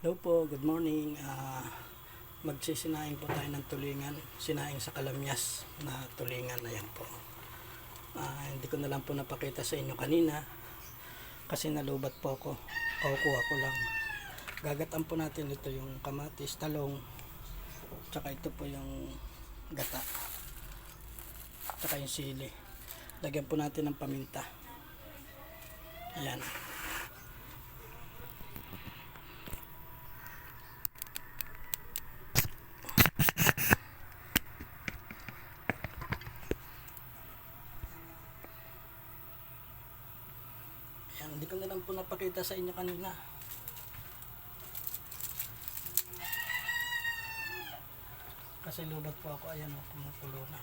Hello po, good morning. Magsisinaing po tayo ng tulingan. Sinaing sa kalamyas na tulingan. Ayan po. Hindi ko na lang po napakita sa inyo kanina kasi nalubat po ako. Kukuha ko lang. Gagatan po natin ito yung kamatis, talong, tsaka ito po yung gata, tsaka yung sili. Lagyan po natin ng paminta. Ayan. Hindi ko na lang po napakita sa inyo kanina. Kasi lubat po ako. Ayan o, kumukulo na.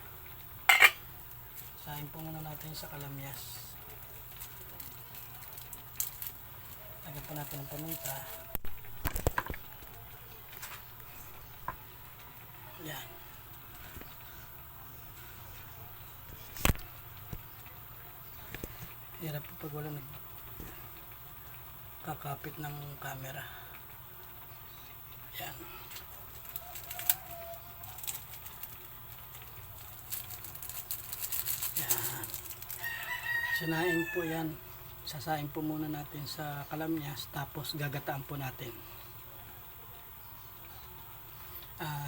Sahin po muna natin sa kalamyas. Lagyan po natin ng paminta. Ayan. Hirap po pag wala kakapit ng camera. Yan. Yan. Sinaing po yan. Sasaing po muna natin sa kalamyas, tapos gagataan po natin.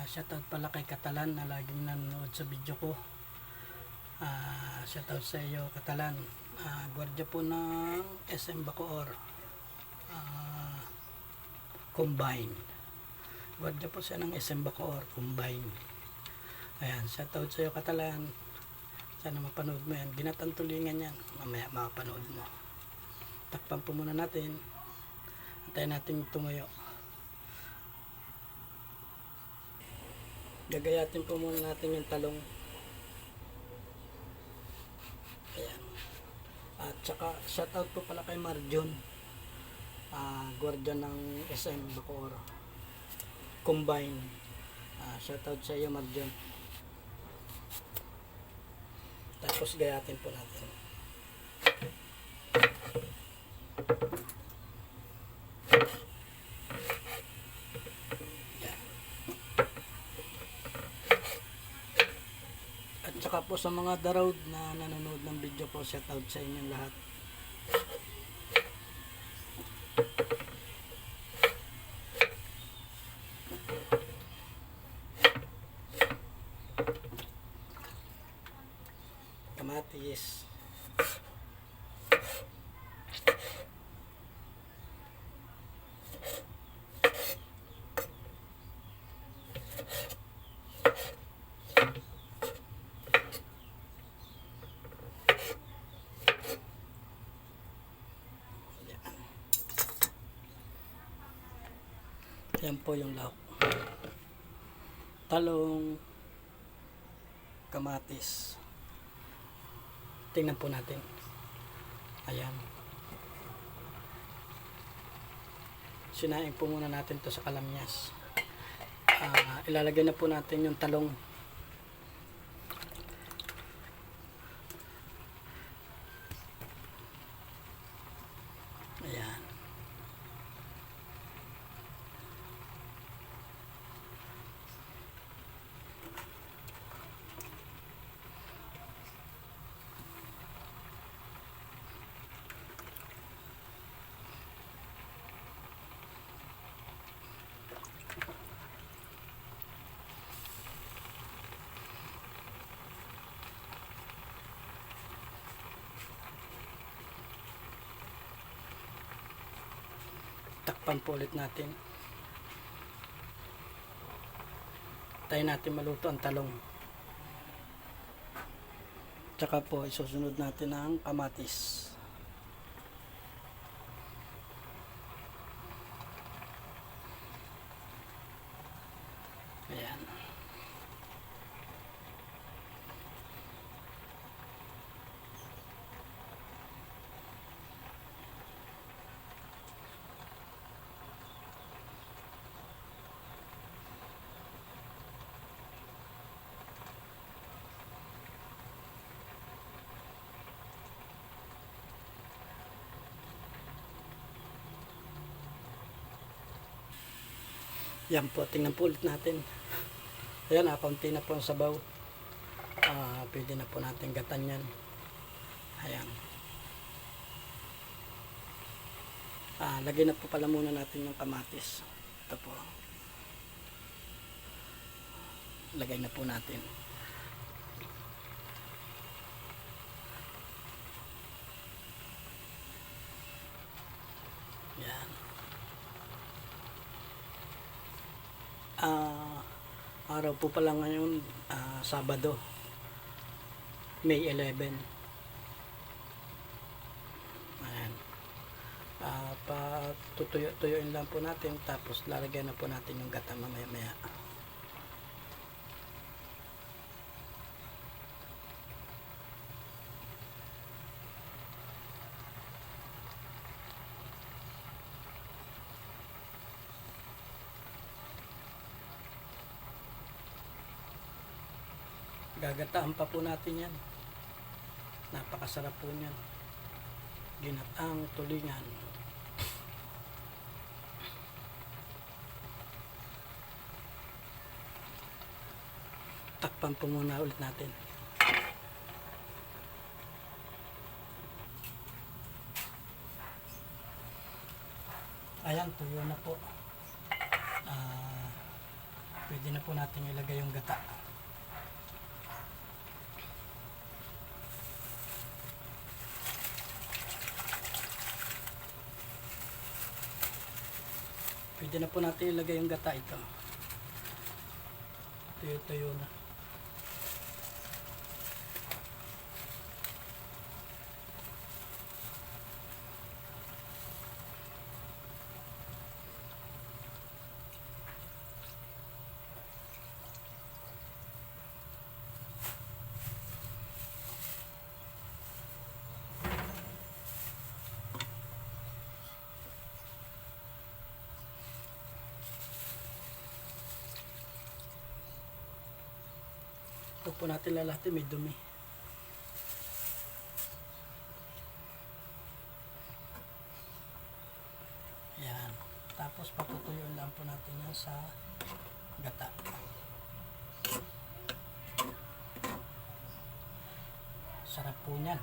Shoutout pala kay Katalan na laging nanonood sa video ko. Shoutout sa iyo, Katalan. Gwardiya po ng SM Bacoor. Combine. Gwardiya po siya ng SM Bacoor Combine. Ayan, shoutout sa iyo, Katalan. Sana mapanood mo yan. Ginatang tulingan yan. Mamaya makapanood mo. Takpan po muna natin. Antayin natin tumuyo. Gagayatin po muna natin yung talong. Ayan. At saka shoutout po pala kay Marjon. Guardian ng SM Bacoor Combine. Shoutout sa iyo, Marjon. Tapos gayatin po natin. Yan. At saka po sa mga darawd na nanonood ng video ko, shoutout sa inyong lahat. Kamatis. Yan po yung lahok. Talong, kamatis. Tingnan po natin. Ayan. Sinaing po muna natin to sa kalamyas. Ilalagay na po natin yung talong. Ayan. Takpan po ulit natin. Tayo natin maluto ang talong. Tsaka po isusunod natin ang kamatis. Ayan. Yan po, tingnan po ulit natin. Ayan, kaunti na po ang sabaw. Pwede na po natin gatan yan. Ayan. Lagay na po pala muna natin yung kamatis. Ito po. Lagay na po natin. Yan. Araw po pala ngayon, Sabado, May 11. Ayan. Tutuyo-tuyuin lang po natin, tapos lalagyan na po natin yung gata mamaya-maya. Gagataan pa po natin yan. Napakasarap po niyan. Ginataang tulingan. Takpan po muna ulit natin. Ayan, tuyo na po. Pwede na po natin ilagay yung gata. Pwede na po natin ilagay yung gata ito. Tuyo-tuyo na. Huwag po natin lalahatin, may dumi. Yan. Tapos patutuyuin lang po natin yan sa gata. Sarap po niyan.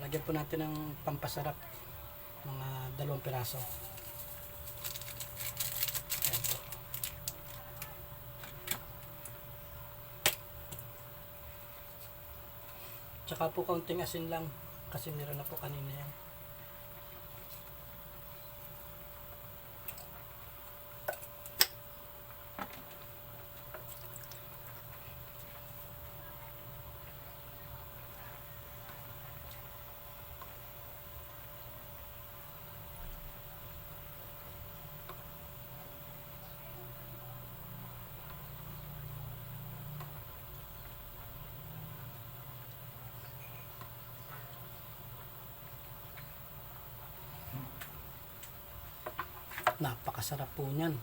Lagyan po natin ng pampasarap. Mga 2 piraso. Ayan po. Tsaka po kaunting asin lang, kasi meron na po kanina yan. Napakasarap po niyan.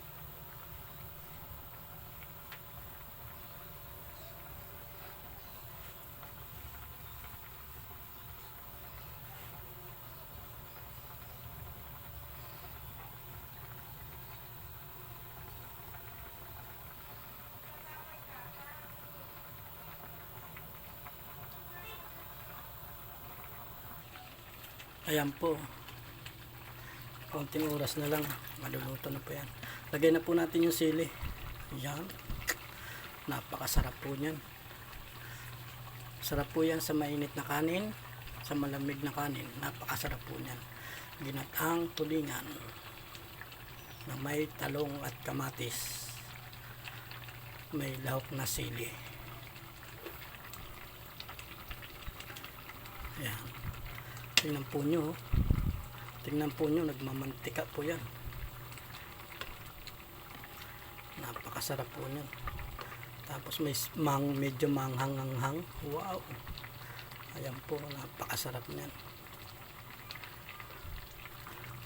Ayan po. Konting oras na lang, maluluto na po yan. Lagay na po natin yung sili. Yan. Napakasarap po niyan. Sarap po yan sa mainit na kanin, sa malamig na kanin. Napakasarap po niyan. Ginataang tulingan na may talong at kamatis. May lahok na sili. Yan. Tingnan po nyo. Tingnan po nyo, nagmamantika po yan. Napakasarap po yan. Tapos may medyo manghang-hanghang. Wow! Ayan po, napakasarap yan.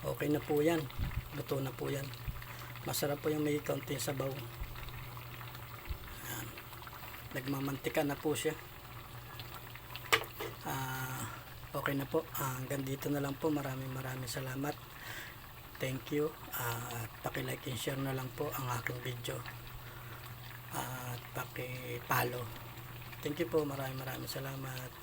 Okay na po yan. Luto na po yan. Masarap po yung may kaunting sabaw. Ayan. Nagmamantika na po siya. Okay na po. Hanggang dito na lang po. Maraming salamat. Thank you. At paki-like and share na lang po ang aking video. At paki-follow. Thank you po. Maraming salamat.